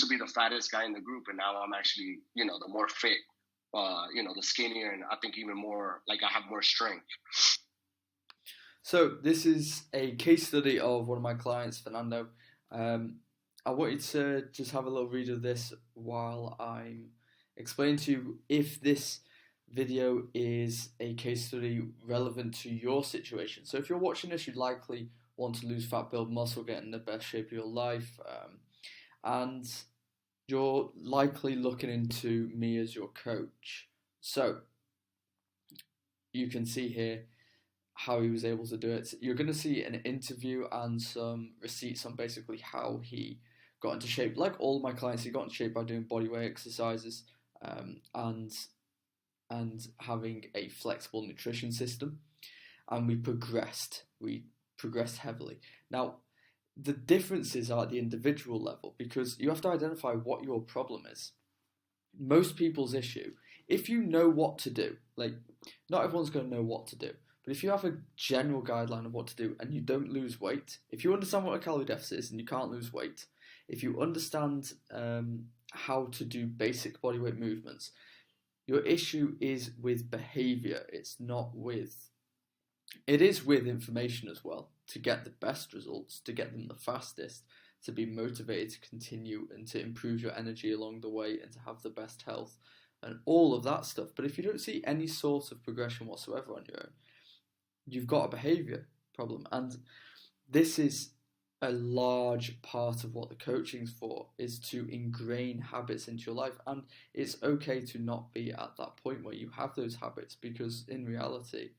be the fattest guy in the group, and now I'm actually, the more fit, the skinnier, and I think even more, like I have more strength. So this is a case study of one of my clients, Fernando. I want you to just have a little read of this while I'm explaining to you if this video is a case study relevant to your situation. So if you're watching this, you'd likely want to lose fat, build muscle, get in the best shape of your life, and you're likely looking into me as your coach. So you can see here how he was able to do it. You're going to see an interview and some receipts on basically how he got into shape. Like all of my clients, he got into shape by doing bodyweight exercises and having a flexible nutrition system. And we progressed heavily. Now, the differences are at the individual level because you have to identify what your problem is. Most people's issue, if you know what to do, like not everyone's going to know what to do, but if you have a general guideline of what to do and you don't lose weight, if you understand what a calorie deficit is and you can't lose weight, if you understand how to do basic bodyweight movements, your issue is with behavior. It is with information as well, to get the best results, to get them the fastest, to be motivated to continue and to improve your energy along the way and to have the best health and all of that stuff. But if you don't see any sort of progression whatsoever on your own, you've got a behavior problem. And this is a large part of what the coaching's for, is to ingrain habits into your life. And it's okay to not be at that point where you have those habits, because in reality,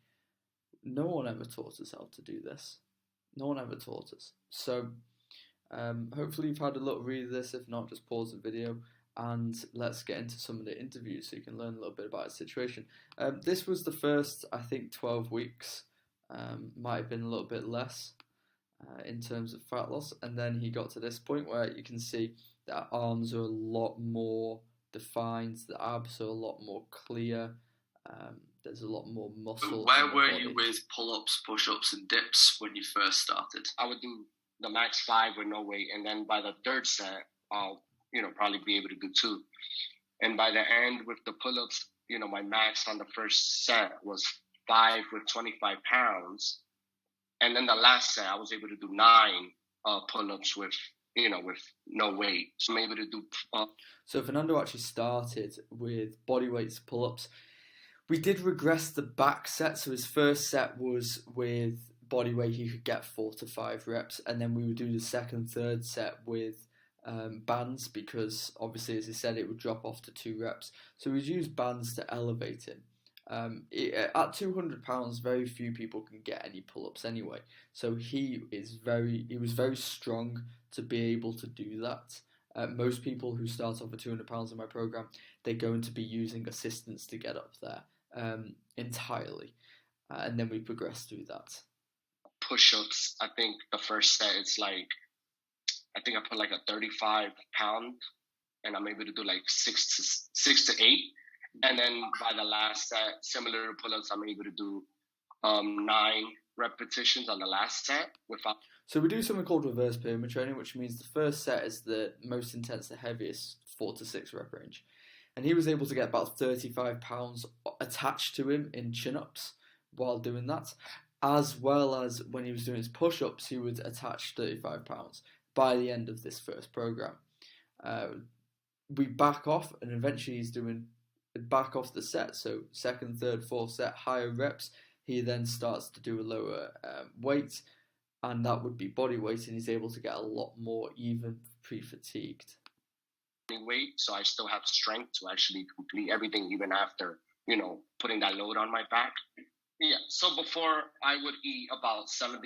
no one ever taught us how to do this. No one ever taught us. So hopefully you've had a little read of this. If not, just pause the video and let's get into some of the interviews so you can learn a little bit about his situation. This was the first, I think, 12 weeks. Might have been a little bit less in terms of fat loss. And then he got to this point where you can see that arms are a lot more defined. The abs are a lot more clear. There's a lot more muscle. Where were you with pull-ups, push-ups, and dips when you first started? I would do the max 5 with no weight, and then by the third set, I'll probably be able to do 2. And by the end with the pull-ups, my max on the first set was 5 with 25 pounds, and then the last set I was able to do 9 pull-ups with no weight. So I'm able to do. So Fernando actually started with body weights, pull-ups. We did regress the back set, so his first set was with body weight, he could get 4 to 5 reps, and then we would do the second, third set with bands, because obviously, as he said, it would drop off to 2 reps. So we'd use bands to elevate him. At 200 pounds, very few people can get any pull-ups anyway. So he was very strong to be able to do that. Most people who start off at 200 pounds in my program, they're going to be using assistance to get up there entirely, and then we progress through that. Push-ups, I think the first set, it's like, I think I put like a 35 pound, and I'm able to do like 6 to 8. And then by the last set, similar to pull-ups, I'm able to do 9 repetitions on the last set without. So we do something called reverse pyramid training, which means the first set is the most intense, the heaviest, 4 to 6 rep range. And he was able to get about 35 pounds attached to him in chin-ups while doing that. As well as when he was doing his push-ups, he would attach 35 pounds by the end of this first program. We back off, and eventually he's doing back off the set. So second, third, fourth set, higher reps. He then starts to do a lower weight, and that would be body weight, and he's able to get a lot more even pre-fatigued. Weight, so I still have strength to actually complete everything even after, putting that load on my back. Yeah, so before I would eat about 70%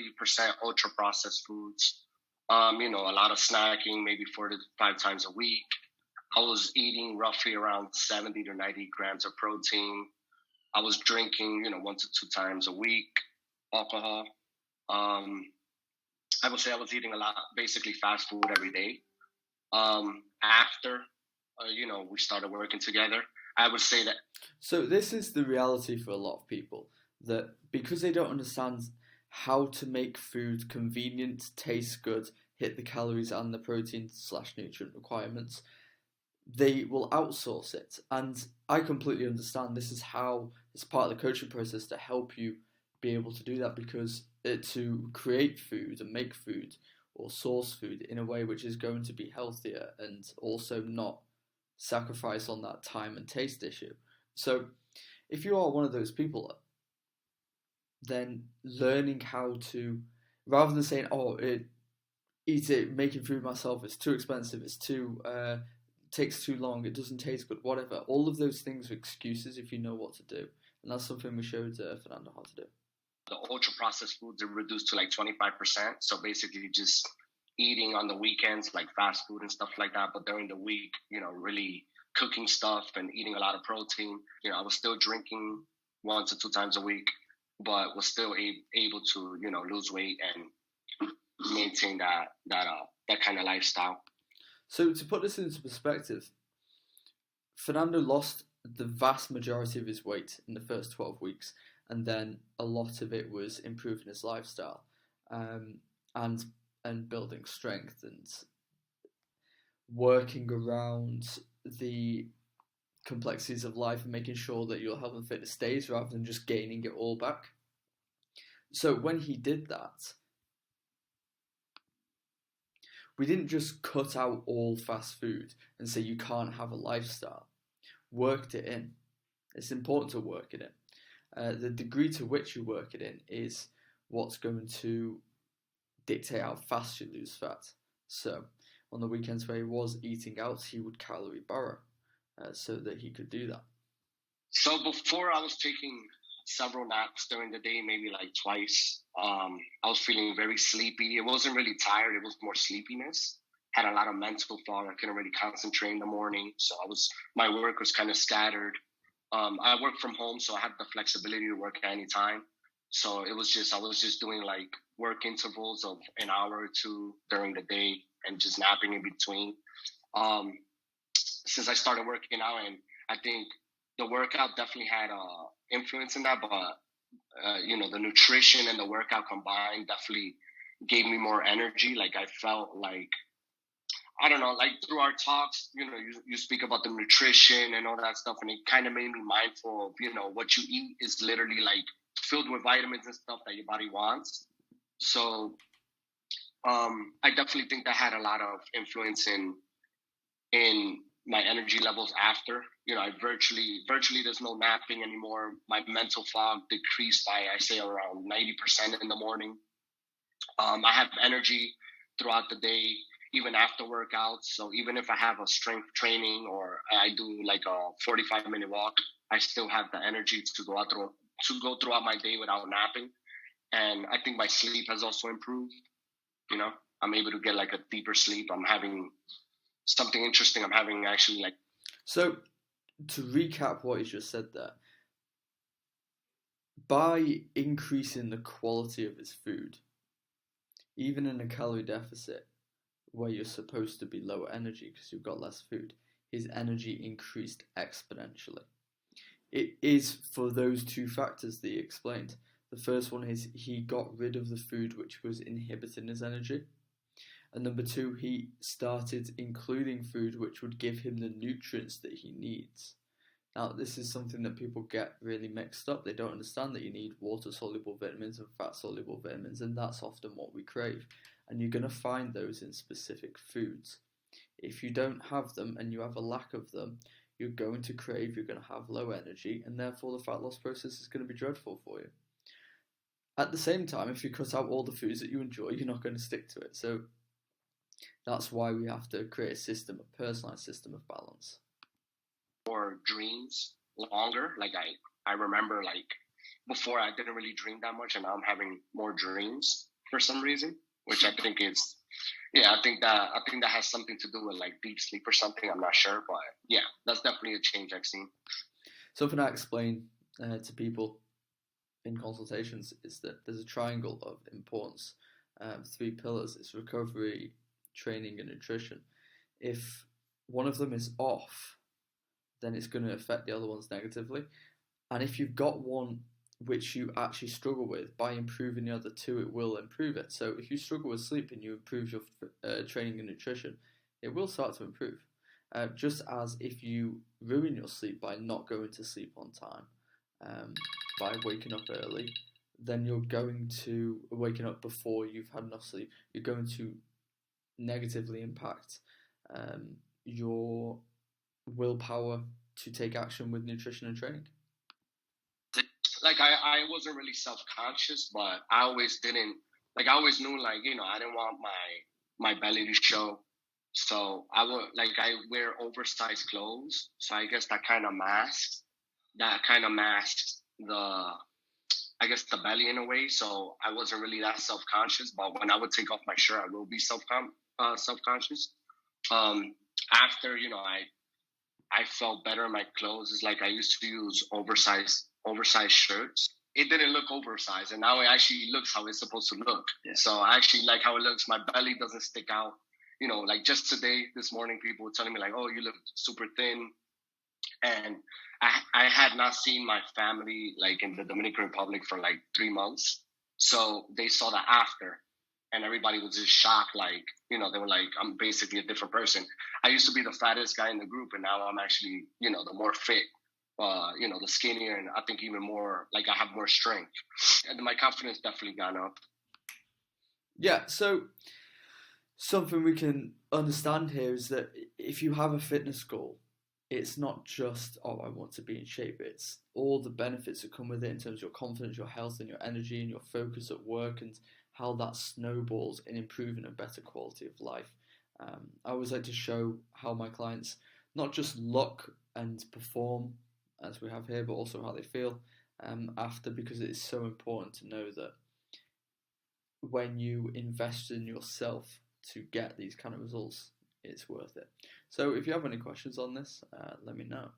ultra processed foods, a lot of snacking, maybe 4 to 5 times a week. I was eating roughly around 70 to 90 grams of protein. I was drinking, 1 to 2 times a week, alcohol. I would say I was eating a lot, basically fast food every day. After, we started working together, I would say that. So this is the reality for a lot of people, that because they don't understand how to make food convenient, taste good, hit the calories and the protein / nutrient requirements, they will outsource it. And I completely understand this is how it's part of the coaching process to help you be able to do that, because to create food and make food or source food in a way which is going to be healthier and also not sacrifice on that time and taste issue. So if you are one of those people, then learning how to, rather than saying, oh, making food myself, it's too expensive, it's too takes too long, it doesn't taste good, whatever, all of those things are excuses if you know what to do. And that's something we showed Fernando how to do. The ultra processed foods are reduced to like 25%. So basically just eating on the weekends, like fast food and stuff like that. But during the week, really cooking stuff and eating a lot of protein. I was still drinking 1 to 2 times a week, but was still able to, lose weight and maintain that kind of lifestyle. So to put this into perspective, Fernando lost the vast majority of his weight in the first 12 weeks, and then a lot of it was improving his lifestyle, and building strength and working around the complexities of life and making sure that your health and fitness stays rather than just gaining it all back. So when he did that, we didn't just cut out all fast food and say you can't have a lifestyle. Worked it in. It's important to work it in. The degree to which you work it in is what's going to dictate how fast you lose fat. So on the weekends where he was eating out, he would calorie borrow so that he could do that. So before, I was taking several naps during the day, maybe like twice. I was feeling very sleepy. It wasn't really tired. It was more sleepiness. Had a lot of mental fog. I couldn't really concentrate in the morning. So my work was kind of scattered. I work from home, so I had the flexibility to work at any time. So I was just doing like work intervals of an hour or two during the day and just napping in between. Since I started working out, and I think the workout definitely had influence in that, but the nutrition and the workout combined definitely gave me more energy. Like I felt like, I don't know, like through our talks, you speak about the nutrition and all that stuff, and it kind of made me mindful of, what you eat is literally like filled with vitamins and stuff that your body wants. So I definitely think that had a lot of influence in my energy levels after. I virtually there's no napping anymore. My mental fog decreased by, I say, around 90% in the morning. I have energy throughout the day, even after workouts. So even if I have a strength training or I do like a 45-minute walk, I still have the energy to go throughout my day without napping. And I think my sleep has also improved. I'm able to get like a deeper sleep. I'm having something interesting. I'm having actually like. So to recap what you just said there, by increasing the quality of his food, even in a calorie deficit where you're supposed to be lower energy because you've got less food, his energy increased exponentially. It is for those two factors that he explained. The first one is he got rid of the food which was inhibiting his energy. And number two, he started including food which would give him the nutrients that he needs. Now, this is something that people get really mixed up. They don't understand that you need water-soluble vitamins and fat-soluble vitamins, and that's often what we crave. And you're going to find those in specific foods. If you don't have them and you have a lack of them, you're going to crave, you're going to have low energy, and therefore the fat loss process is going to be dreadful for you. At the same time, if you cut out all the foods that you enjoy, you're not going to stick to it. So that's why we have to create a system, a personalized system of balance. Or dreams longer. Like I remember like before I didn't really dream that much, and now I'm having more dreams for some reason, which I think is, I think that has something to do with like deep sleep or something. I'm not sure, but yeah, that's definitely a change I've seen. Something I explain to people in consultations is that there's a triangle of importance, 3 pillars. It's recovery, training, and nutrition. If one of them is off, then it's going to affect the other ones negatively. And if you've got one which you actually struggle with, by improving the other two, it will improve it. So if you struggle with sleep and you improve your training and nutrition, it will start to improve. Just as if you ruin your sleep by not going to sleep on time, by waking up early, then you're going to, waking up before you've had enough sleep, you're going to negatively impact your willpower to take action with nutrition and training. Like I wasn't really self-conscious, but I always didn't, like I always knew, like, you know, I didn't want my belly to show. So I wear oversized clothes. So I guess that kind of masks I guess the belly in a way. So I wasn't really that self-conscious, but when I would take off my shirt, I will be self-conscious. After, you know, I felt better in my clothes. It's like I used to use oversized shirts. It didn't look oversized, and now it actually looks how it's supposed to look. Yeah. So I actually like how it looks. My belly doesn't stick out. You know, like just this morning, people were telling me like, "Oh, you look super thin," and I had not seen my family like in the Dominican Republic for like 3 months. So they saw the after, and everybody was just shocked. Like, you know, they were like, "I'm basically a different person." I used to be the fattest guy in the group, and now I'm actually, you know, the more fit. You know, the skinnier, and I think even more, like I have more strength, and my confidence definitely gone up. Yeah, so something we can understand here is that if you have a fitness goal, it's not just, oh, I want to be in shape. It's all the benefits that come with it in terms of your confidence, your health, and your energy, and your focus at work, and how that snowballs in improving a better quality of life. I always like to show how my clients not just look and perform, as we have here, but also how they feel after, because it is so important to know that when you invest in yourself to get these kind of results, it's worth it. So if you have any questions on this, let me know.